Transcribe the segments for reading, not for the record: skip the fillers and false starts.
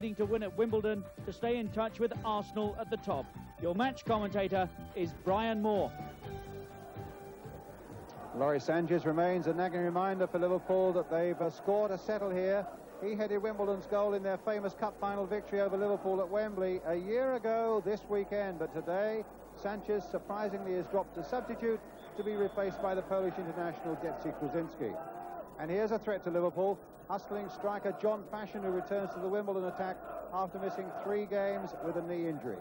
To win at Wimbledon to stay in touch with Arsenal at the top. Your match commentator is Brian Moore. Lawrie Sanchez remains a nagging reminder for Liverpool that they've scored a settle here. He headed Wimbledon's goal in their famous cup final victory over Liverpool at Wembley a year ago this weekend, but today Sanchez surprisingly is dropped to substitute to be replaced by the Polish international Jędrzej Kuczynski. And here's a threat to Liverpool. Hustling striker John Fashanu returns to the Wimbledon attack after missing 3 games with a knee injury.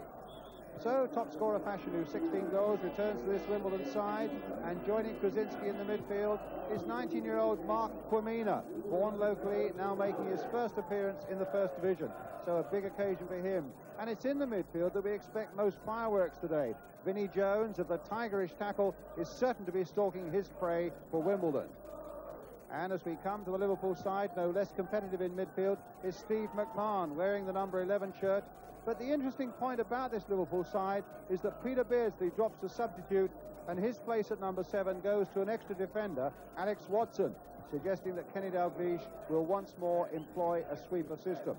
So, top scorer Fashanu, 16 goals, returns to this Wimbledon side, and joining Kuczynski in the midfield is 19-year-old Mark Quamina, born locally, now making his first appearance in the First Division. So a big occasion for him. And it's in the midfield that we expect most fireworks today. Vinnie Jones, of the tigerish tackle, is certain to be stalking his prey for Wimbledon. And as we come to the Liverpool side, no less competitive in midfield is Steve McMahon, wearing the number 11 shirt. But the interesting point about this Liverpool side is that Peter Beardsley drops to substitute, and his place at number 7 goes to an extra defender, Alex Watson, suggesting that Kenny Dalglish will once more employ a sweeper system.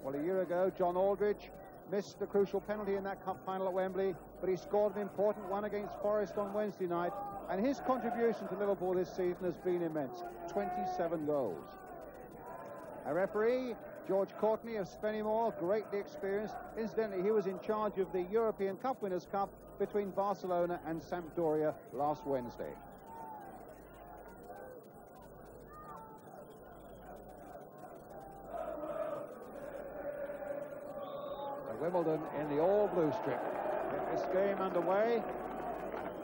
Well, a year ago, John Aldridge missed the crucial penalty in that cup final at Wembley, but he scored an important one against Forest on Wednesday night, and his contribution to Liverpool this season has been immense, 27 goals. A referee, George Courtney of Spennymoor, greatly experienced. Incidentally, he was in charge of the European Cup Winners' Cup between Barcelona and Sampdoria last Wednesday. Wimbledon in the all-blue strip. Get this game underway.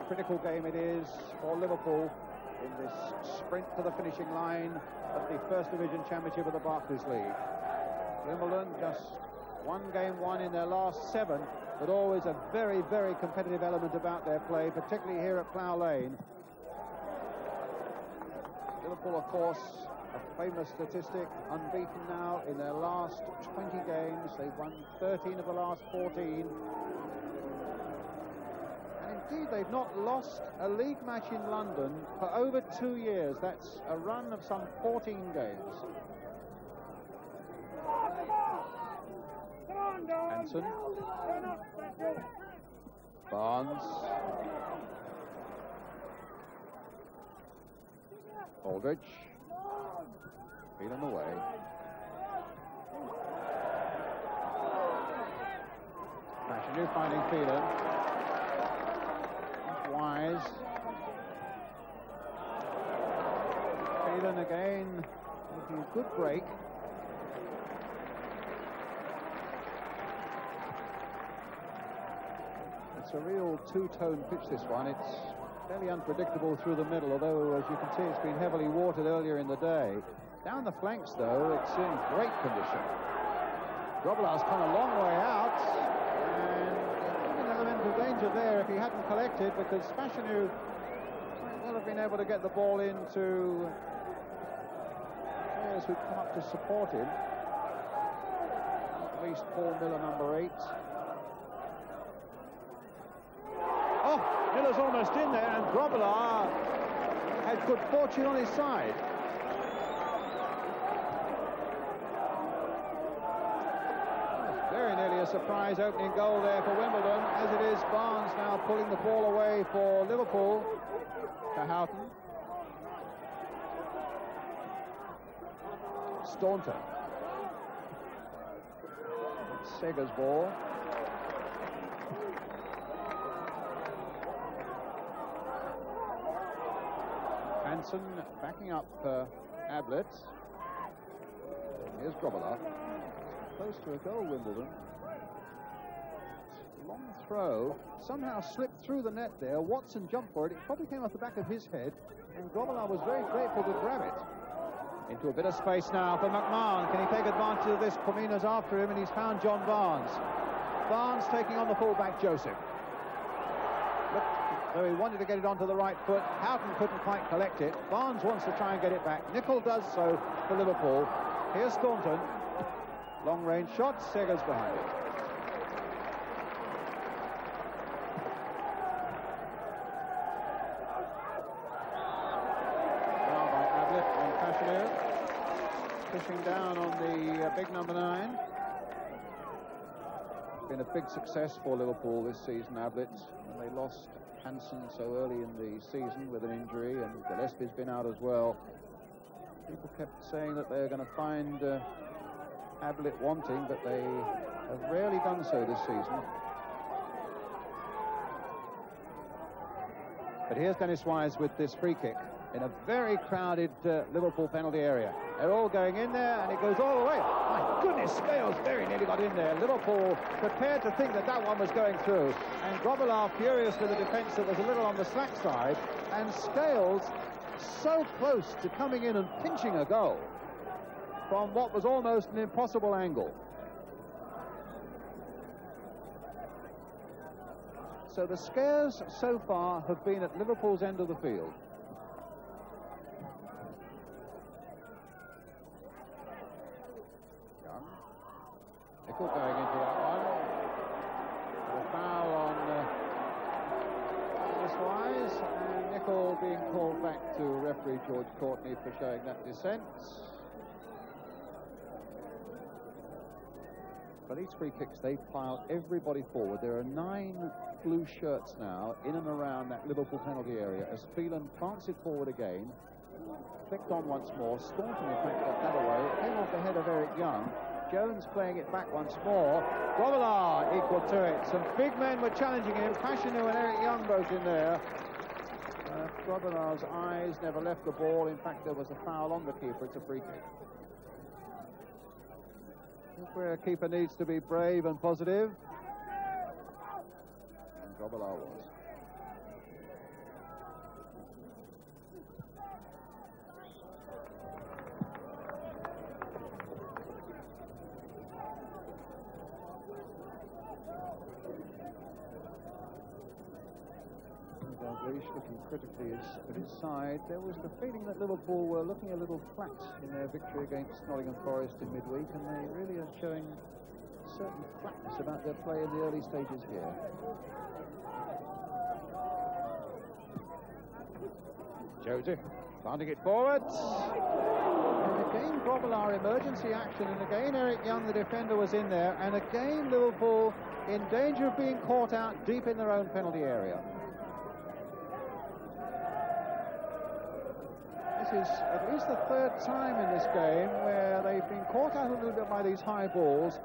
A critical game it is for Liverpool in this sprint to the finishing line of the First Division Championship of the Barclays League. Wimbledon just 1 game won in their last 7, but always a very, very competitive element about their play, particularly here at Plough Lane. Liverpool, of course, a famous statistic, unbeaten now in their last 20 games. They've won 13 of the last 14. And indeed, they've not lost a league match in London for over 2 years. That's a run of some 14 games. Hansen. Barnes. Aldridge. Phelan away. Fashanu finding Phelan. Wise. Phelan again making a good break. It's a real two-tone pitch, this one. It's fairly unpredictable through the middle, although, as you can see, it's been heavily watered earlier in the day. Down the flanks, though, it's in great condition. Grobbelaar's come a long way out, and an element of danger there if he hadn't collected, because Fashanu might well have been able to get the ball into players who come up to support him. At least Paul Miller, number 8. Miller's almost in there, and Grobbelaar had good fortune on his side. Very nearly a surprise opening goal there for Wimbledon. As it is, Barnes now pulling the ball away for Liverpool to Houghton. Staunton. Sega's ball. Hansen backing up Ablett. Here's Grobbelaar. Close to a goal, Wimbledon. Long throw. Somehow slipped through the net there. Watson jumped for it. It probably came off the back of his head. And Grobbelaar was very grateful to grab it. Into a bit of space now for McMahon. Can he take advantage of this? Quamina's after him, and he's found John Barnes. Barnes taking on the fullback, Joseph. Though he wanted to get it onto the right foot, Houghton couldn't quite collect it. Barnes wants to try and get it back. Nicol does so for Liverpool. Here's Staunton. Long-range shot. Sega's behind it. Now by Ablett and Fashanu. Pushing down on the big number 9. been a big success for Liverpool this season, Ablett. And they lost Hansen so early in the season with an injury, and Gillespie's been out as well. People kept saying that they're going to find Ablett wanting, but they have rarely done so this season. But here's Dennis Wise with this free kick in a very crowded Liverpool penalty area. They're all going in there, and it goes all the way. My goodness, Scales very nearly got in there. Liverpool prepared to think that that one was going through. And Grobbelaar furious with the defence that was a little on the slack side. And Scales so close to coming in and pinching a goal from what was almost an impossible angle. So the scares so far have been at Liverpool's end of the field. Young. Nicol going into that one. A foul on this Wise, and Nicol being called back to referee George Courtney for showing that dissent. But these free kicks, they pile everybody forward. There are 9 blue shirts now in and around that Liverpool penalty area as Phelan plants it forward again. Flicked on once more. Staunton, in fact, got that away. It came off the head of Eric Young. Jones playing it back once more. Grobbelaar equal to it. Some big men were challenging him. Fashanu and Eric Young both in there. Grobbelaar's eyes never left the ball. In fact, there was a foul on the keeper. It's a free kick. Where a keeper needs to be brave and positive. And Grobbelaar was. Dalglish looking critically at his side. There was the feeling that Liverpool were looking a little flat in their victory against Nottingham Forest in midweek, and they really are showing certain flatness about their play in the early stages here. Joseph planting it forward. And again Grobbelaar emergency action, and again Eric Young, the defender, was in there, and again Liverpool in danger of being caught out deep in their own penalty area. This is at least the 3rd time in this game where they've been caught out a little bit by these high balls.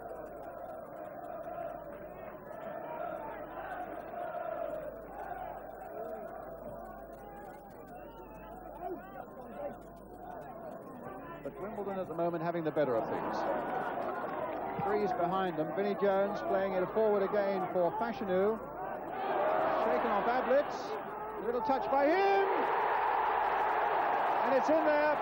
But Wimbledon at the moment having the better of things. 3's behind them. Vinnie Jones playing it forward again for Fashanu. Shaken off Ablett. A little touch by him. And it's in there.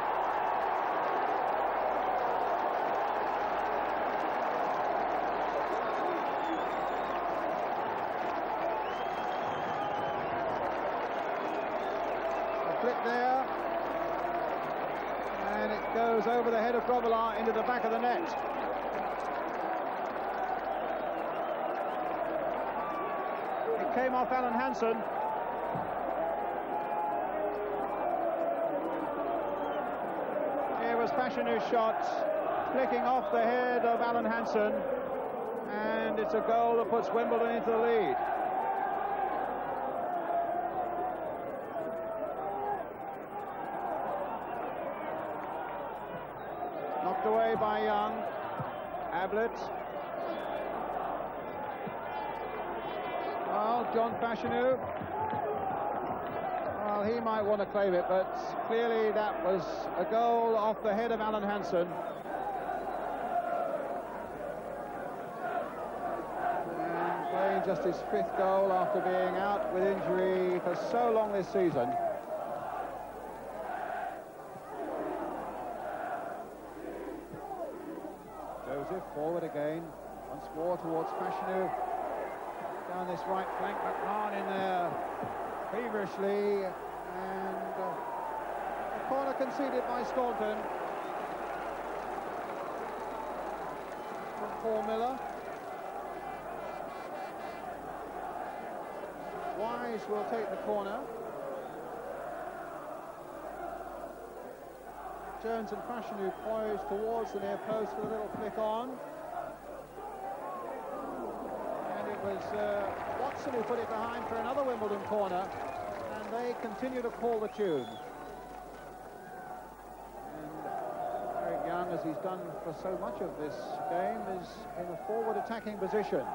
A flick there. And it goes over the head of Grobbelaar into the back of the net. It came off Alan Hansen. Fashanu's shot flicking off the head of Alan Hansen, and it's a goal that puts Wimbledon into the lead. Knocked away by Young. Ablett. Well, John Fashanu. Well, he might want to claim it, but clearly that was a goal off the head of Alan Hansen. And playing just his 5th goal after being out with injury for so long this season. Joseph forward again, once more towards Fashanu. Down this right flank, McMahon in there feverishly, and a corner conceded by Staunton from Paul Miller. Wise will take the corner. Jones and Fashanu poised towards the near post with a little flick on. Watson who put it behind for another Wimbledon corner, and they continue to call the tune. And Eric Young, as he's done for so much of this game, is in a forward attacking position.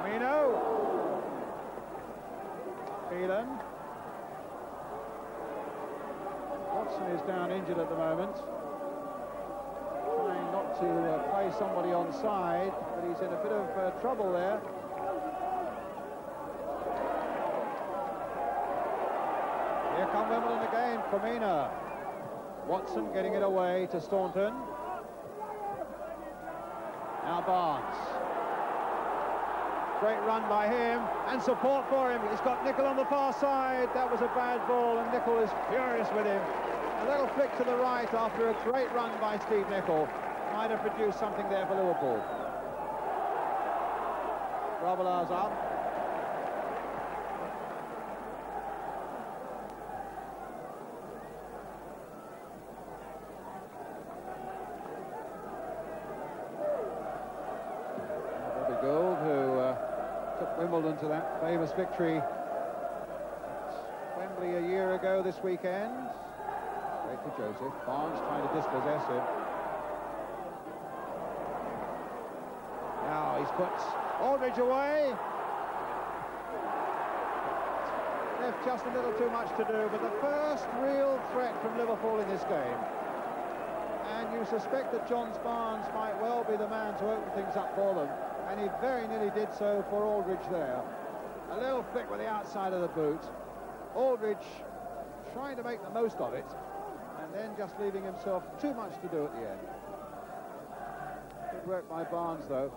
Mino. Phelan. Watson is down injured at the moment. Trying not to play somebody on side, but he's in a bit of trouble there. Here come Wimbledon again, Comina. Watson getting it away to Staunton. Now Barnes. Great run by him, and support for him. He's got Nicol on the far side. That was a bad ball, and Nicol is furious with him. A little flick to the right after a great run by Steve Nicol. Might have produced something there for Liverpool. Grobbelaar's up. Bobby Gould, who took Wimbledon to that famous victory at Wembley a year ago this weekend. Straight to Joseph. Barnes trying to dispossess him. Now he's put Aldridge away. Left just a little too much to do, but the first real threat from Liverpool in this game. And you suspect that John Barnes might well be the man to open things up for them. And he very nearly did so for Aldridge there. A little flick with the outside of the boot. Aldridge trying to make the most of it, and then just leaving himself too much to do at the end. Good work by Barnes, though.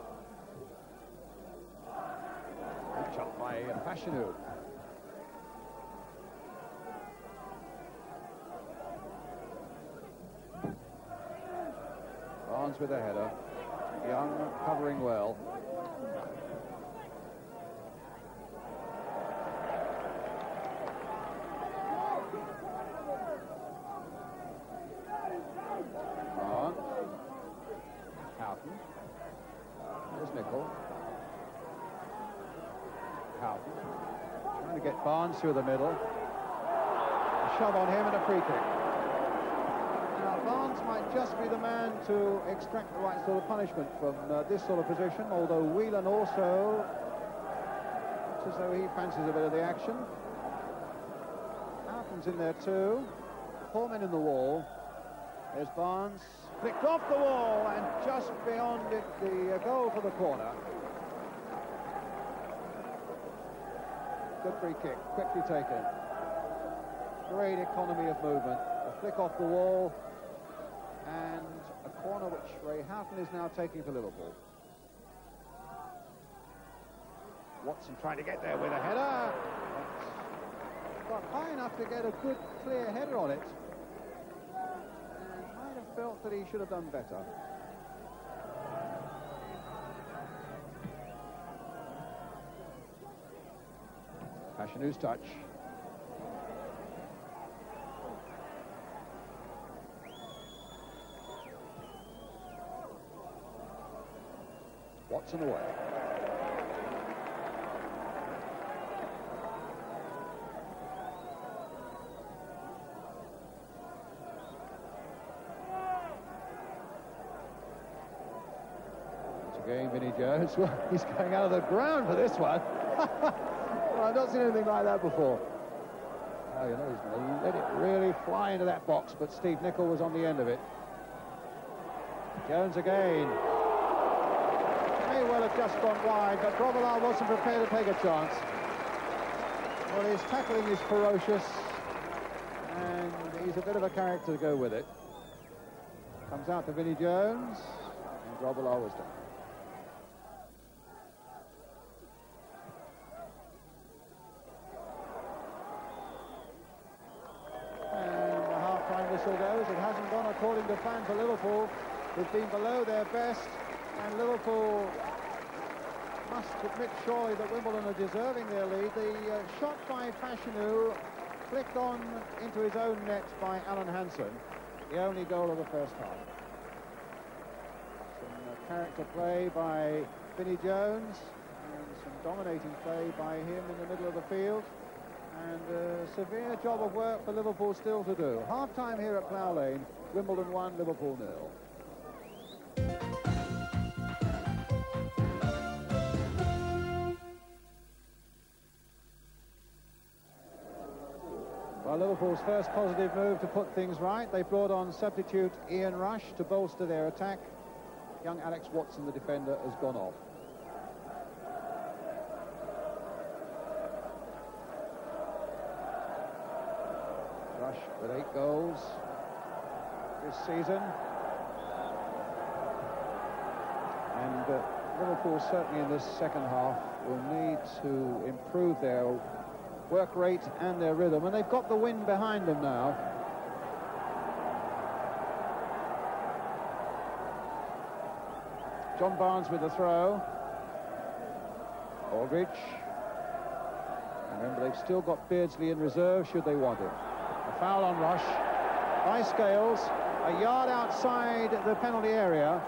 Good shot by Fashanu. Barnes with a header. Young covering well. Houghton. There's Nicol. Houghton. Trying to get Barnes through the middle. A shove on him and a free kick. Now Barnes might just be the man to extract the right sort of punishment from this sort of position, although Whelan also looks as though he fancies a bit of the action. Houghton's in there too. 4 men in the wall. There's Barnes, flicked off the wall and just beyond it, the goal for the corner. Good free kick, quickly taken. Great economy of movement. A flick off the wall and a corner which Ray Houghton is now taking for Liverpool. Watson trying to get there with a header. Got high enough to get a good clear header on it. Felt that he should have done better. Fashanu's touch. Watson away. Again, Vinnie Jones. Well, he's going out of the ground for this one. Well, I've not seen anything like that before. Oh, you know, he's let it really fly into that box, but Steve Nicol was on the end of it. Jones again. May well have just gone wide, but Grobbelaar wasn't prepared to take a chance. Well, his tackling is ferocious, and he's a bit of a character to go with it. Comes out to Vinnie Jones, and Grobbelaar was done. Whistle goes. It hasn't gone according to plan for Liverpool, who've been below their best, and Liverpool must admit surely that Wimbledon are deserving their lead. The shot by Fashanu flicked on into his own net by Alan Hansen, the only goal of the first half. Some character play by Vinnie Jones, and some dominating play by him in the middle of the field, and a severe job of work for Liverpool still to do. Half-time here at Plough Lane, Wimbledon 1, Liverpool 0. Well, Liverpool's first positive move to put things right. They brought on substitute Ian Rush to bolster their attack. Young Alex Watson, the defender, has gone off. Rush with 8 goals this season. And Liverpool certainly in this second half will need to improve their work rate and their rhythm, and they've got the wind behind them now. John Barnes with the throw. Aldridge. Remember, they've still got Beardsley in reserve should they want it. A foul on Rush by Scales, a yard outside the penalty area.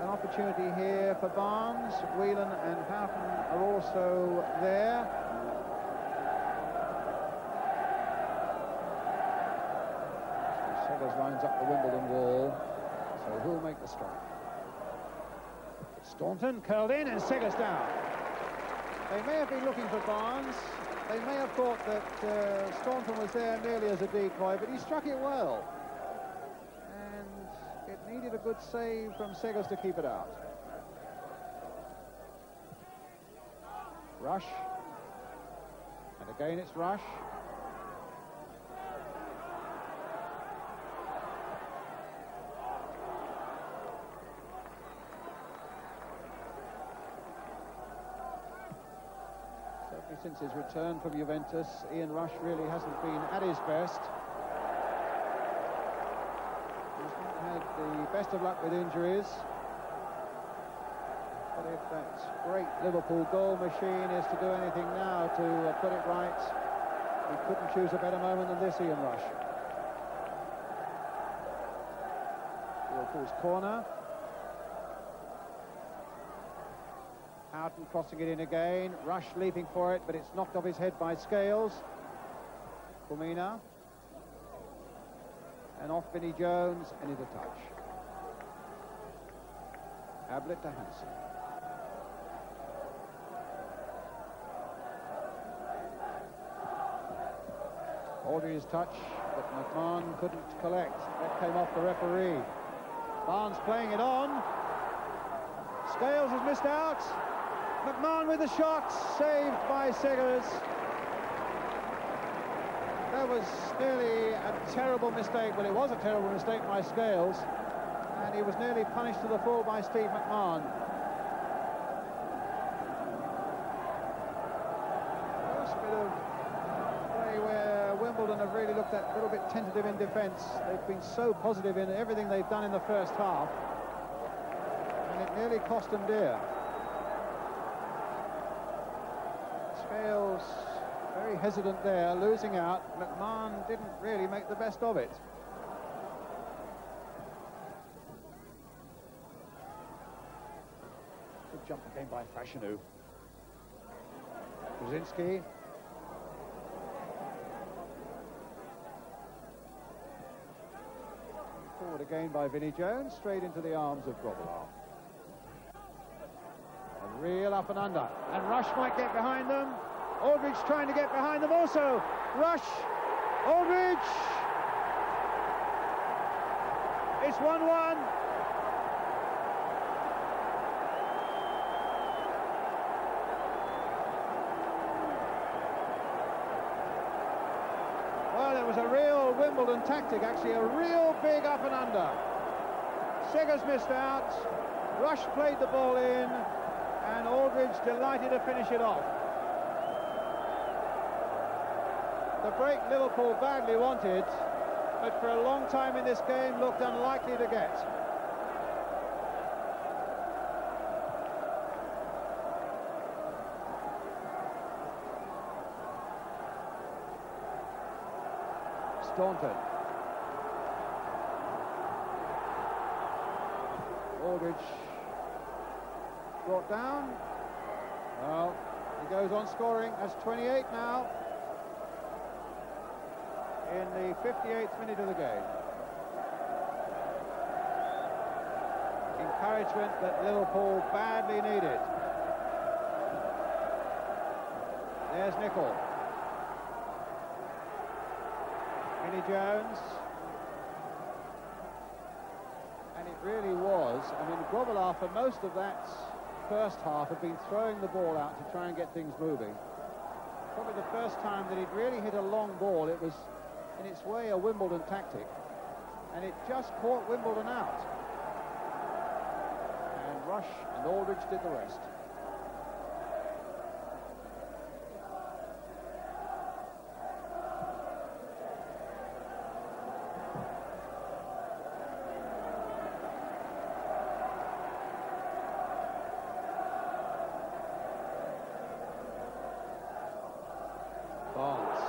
Opportunity here for Barnes. Whelan and Houghton are also there. Seggers lines up the Wimbledon wall, so who'll make the strike? Staunton curled in and Seggers down. They may have been looking for Barnes. They may have thought that Staunton was there merely as a decoy, but he struck it well. Needed a good save from Seggers to keep it out. Rush. And again it's Rush. Certainly since his return from Juventus, Ian Rush really hasn't been at his best. The best of luck with injuries, but if that great Liverpool goal machine is to do anything now to put it right, he couldn't choose a better moment than this, Ian Rush. Liverpool's corner. Houghton crossing it in again. Rush leaping for it, but it's knocked off his head by Scales. Cormina. And off Vinnie Jones, and into touch. Ablett to Hansen. Aldridge's touch, but McMahon couldn't collect. That came off the referee. Barnes playing it on. Scales has missed out. McMahon with the shot, saved by Seggers. That was nearly a terrible mistake. Well, it was a terrible mistake by Scales, and he was nearly punished to the full by Steve McMahon. First bit of play where Wimbledon have really looked a little bit tentative in defence. They've been so positive in everything they've done in the first half, and it nearly cost them dear. Scales very hesitant there, losing out. McMahon didn't really make the best of it. Good jump again by Fashanu. Brzezinski. Forward again by Vinnie Jones, straight into the arms of Grobbelaar. A real up and under, and Rush might get behind them. Aldridge trying to get behind them also. Rush. Aldridge. It's 1-1. Well, it was a real Wimbledon tactic, actually, a real big up and under. Seggers missed out. Rush played the ball in, and Aldridge delighted to finish it off. The break Liverpool badly wanted, but for a long time in this game looked unlikely to get. Staunton. Aldridge brought down. Well, he goes on scoring. That's 28 now in the 58th minute of the game. Encouragement that Liverpool badly needed. There's Nicol. Vinnie Jones. And it really was. I mean, Grobbelaar for most of that first half had been throwing the ball out to try and get things moving. Probably the first time that he'd really hit a long ball. It was, in its way, a Wimbledon tactic. And it just caught Wimbledon out. And Rush and Aldridge did the rest. Barnes.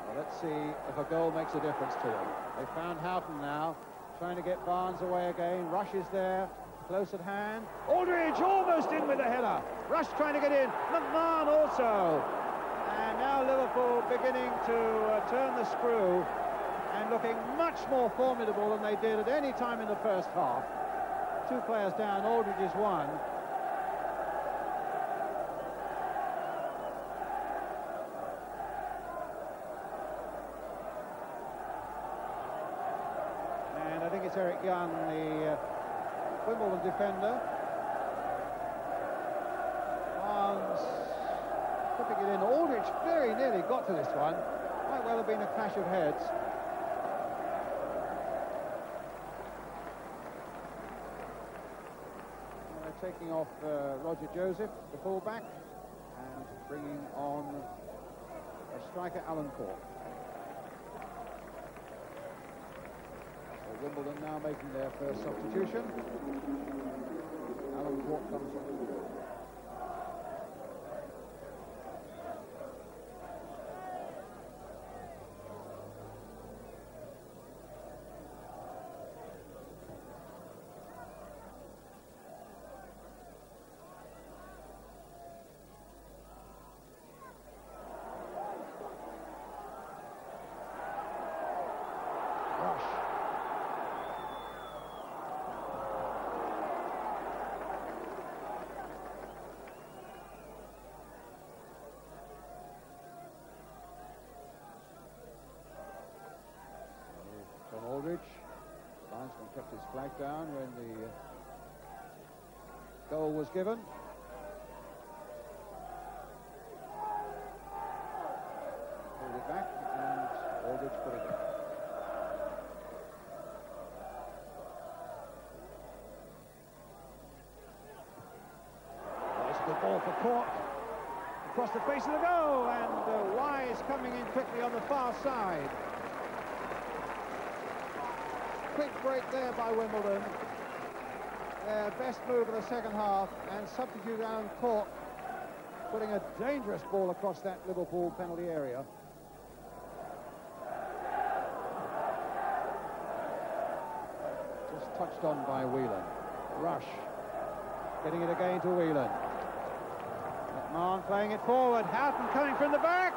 Well, let's see if a goal makes a difference to them. They found Houghton now, trying to get Barnes away again. Rush is there, close at hand. Aldridge almost in with a header. Rush trying to get in. McMahon also. And now Liverpool beginning to turn the screw and looking much more formidable than they did at any time in the first half. Two players down, Aldridge is one. I think it's Eric Young, the Wimbledon defender. Barnes putting it in. Aldridge very nearly got to this one. Might well have been a clash of heads. They're taking off Roger Joseph, the fullback, and bringing on a striker, Alan Cork. Wimbledon now making their first substitution. Alan Cork comes on. Rush. Aldridge. Linesman kept his flag down when the goal was given. Pulled it back and Aldridge put it in. There's a good ball for Cork. Across the face of the goal, and Wise coming in quickly on the far side. Quick break there by Wimbledon. Their best move of the second half, and substitute Alan Cork putting a dangerous ball across that Liverpool penalty area. Just touched on by Whelan. Rush getting it again to Whelan. McMahon playing it forward. Houghton coming from the back.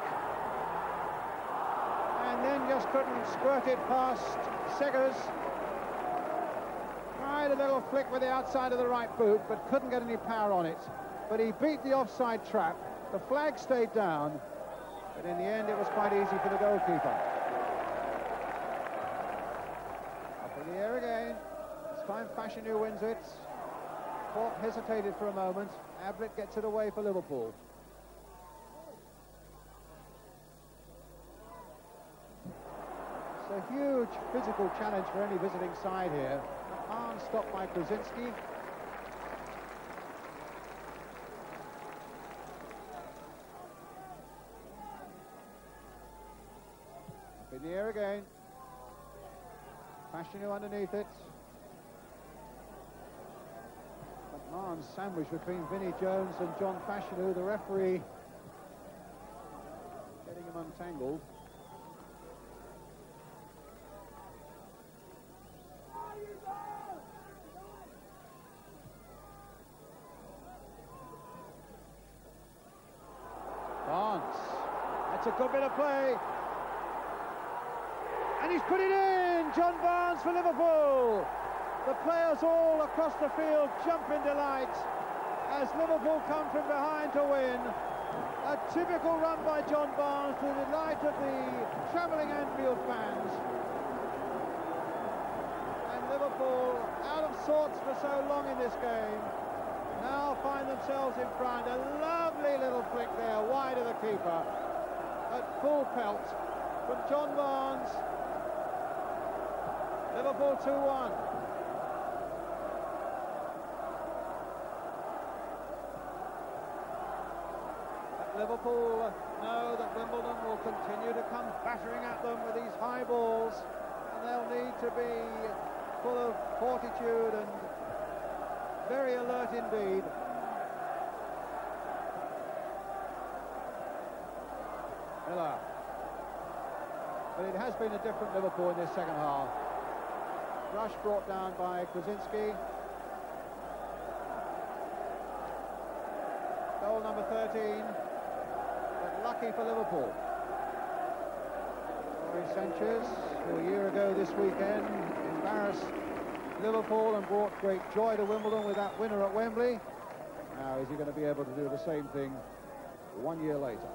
And then just couldn't squirt it past Seggers. Tried a little flick with the outside of the right boot, but couldn't get any power on it. But he beat the offside trap. The flag stayed down, but in the end it was quite easy for the goalkeeper. Up in the air again. This time Fashanu wins it. Cork hesitated for a moment. Ablett gets it away for Liverpool. It's a huge physical challenge for any visiting side here. McMahon stopped by Krasinski. Up in the air again. Fashanu underneath it. McMahon sandwiched between Vinnie Jones and John Fashanu, the referee getting him untangled. It's a good bit of play. And he's put it in! John Barnes for Liverpool. The players all across the field jump in delight as Liverpool come from behind to win. A typical run by John Barnes to the delight of the travelling Anfield fans. And Liverpool, out of sorts for so long in this game, now find themselves in front. A lovely little flick there, wide of the keeper, at full pelt from John Barnes. Liverpool 2-1. Liverpool know that Wimbledon will continue to come battering at them with these high balls, and they'll need to be full of fortitude and very alert indeed. Miller. But it has been a different Liverpool in this second half. Rush brought down by Krasinski. Goal number 13. But lucky for Liverpool. Jorge Sanchez, who a year ago this weekend embarrassed Liverpool and brought great joy to Wimbledon with that winner at Wembley. Now is he going to be able to do the same thing 1 year later?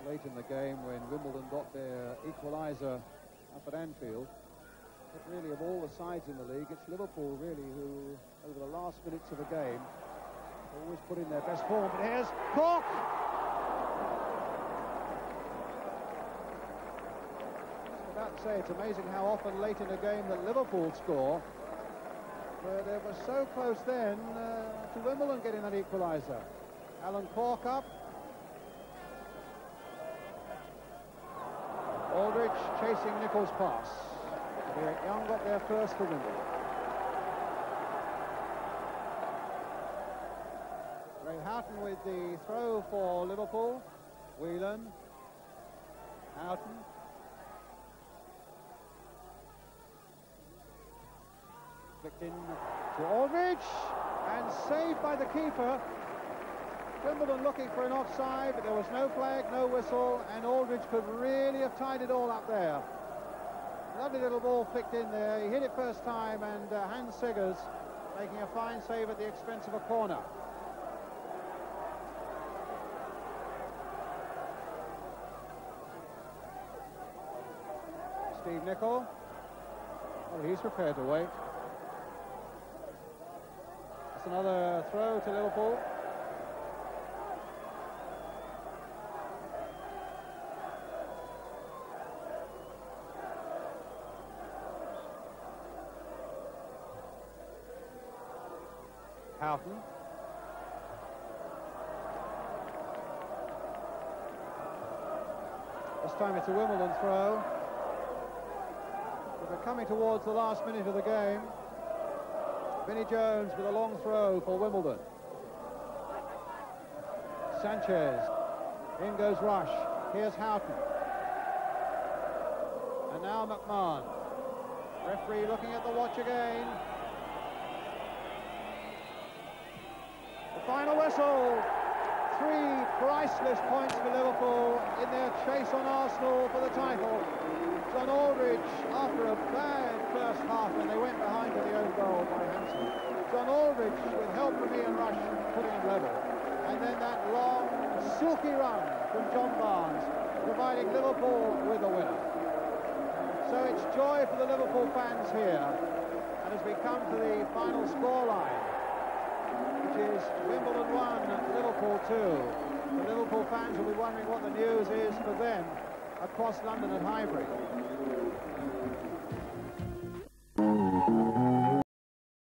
Late in the game when Wimbledon got their equaliser up at Anfield. But really, of all the sides in the league, it's Liverpool really who, over the last minutes of the game, always put in their best form. But here's Cork! I was about to say, it's amazing how often late in a game that Liverpool score. But they were so close then to Wimbledon getting that equaliser. Alan Cork up. Aldridge chasing Nicholls' pass. Derek Young got there first for Wimbledon. Ray Houghton with the throw for Liverpool. Whelan. Houghton. Flicked in to Aldridge. And saved by the keeper. Wimbledon looking for an offside, but there was no flag, no whistle, and Aldridge could really have tied it all up there. Lovely little ball flicked in there. He hit it first time, and Hans Seggers making a fine save at the expense of a corner. Steve Nicol. Well, he's prepared to wait. It's another throw to Liverpool. Houghton. This time it's a Wimbledon throw. But we're coming towards the last minute of the game. Vinnie Jones with a long throw for Wimbledon. Sanchez. In goes Rush. Here's Houghton. And now McMahon. Referee looking at the watch again. Final whistle. 3 priceless points for Liverpool in their chase on Arsenal for the title. John Aldridge, after a bad first half when they went behind with the own goal by Hansen. John Aldridge, with help from Ian Rush, putting it level. And then that long, silky run from John Barnes, providing Liverpool with a winner. So it's joy for the Liverpool fans here. And as we come to the final scoreline, is Wimbledon 1, Liverpool 2. The Liverpool fans will be wondering what the news is for them across London at Highbury.